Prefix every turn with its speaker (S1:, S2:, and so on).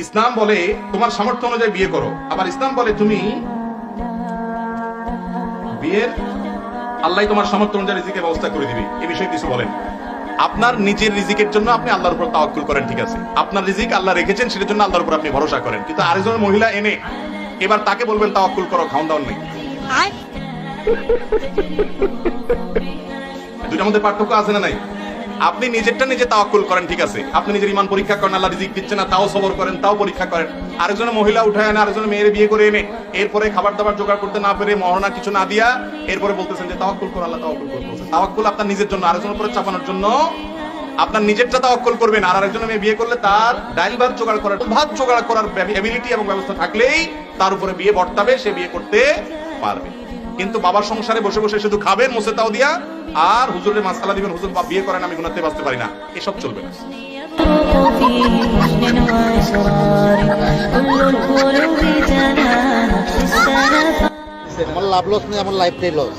S1: ইসলাম বলে তোমার সামর্থ্য অনুযায়ী বিয়ে করো, আবার ইসলাম বলে তুমি বিয়ের আল্লাহ তোমার সামর্থ্য অনুযায়ী রিজিকের ব্যবস্থা করে দিবে। এই বিষয়ে কিছু বলেন। আপনার নিজের রিজিকের জন্য আপনি আল্লাহর উপর তাওয়াক্কুল করেন, ঠিক আছে, আপনার রিজিক আল্লাহ রেখেছেন, সেটার জন্য আল্লাহর উপর আপনি ভরসা করেন। কিন্তু আরেকজন মহিলা এনে এবার তাকে বলবেন তাওয়াক্কুল করো, খাওন দাওন নেই। দুইটার মধ্যে পার্থক্য আছে না নাই? আপনি নিজেরটা নিজে তাওয়াক্কুল করেন, ঠিক আছে, আপনি নিজের ঈমান পরীক্ষা করেন, আল্লাহ রিজিক দিচ্ছে না তাও সবর করেন, তাও পরীক্ষা করেন। আরেকজনের মহিলা উঠায় আনে, আরেকজনের মেয়ের বিয়ে করে এনে এরপরে খাবার দাবার জোগাড় করতে না পেরে মহরণা কিছু না দিয়া এরপরে বলতেছেন যে তাওয়াক্কুল করো, আল্লাহ তাওয়াক্কুল করতে বলছেন। তাওয়াক্কুল আপনার নিজের জন্য, আরেকজনের উপরে চাপানোর জন্য আপনার নিজেরটা তাওয়াক্কুল করবেন। আর আরেকজনের মেয়ে বিয়ে করলে তার ডাইল ভাত জোগাড় করার এবিলিটি এবং ব্যবস্থা থাকলেই তার উপরে বিয়ে বর্তাবে, সে বিয়ে করতে পারবে। কিন্তু বাবার সংসারে বসে বসে শুধু খাবেন মুছে তাও দিয়া, আর হুজুরের মাসালা দিবেন, হুজুর বিয়ে করেন আমি গুনাতে বাঁচতে পারি না, এসব চলবে না।
S2: আমার লাভ লস নেই, আমার লাইফটাই লস।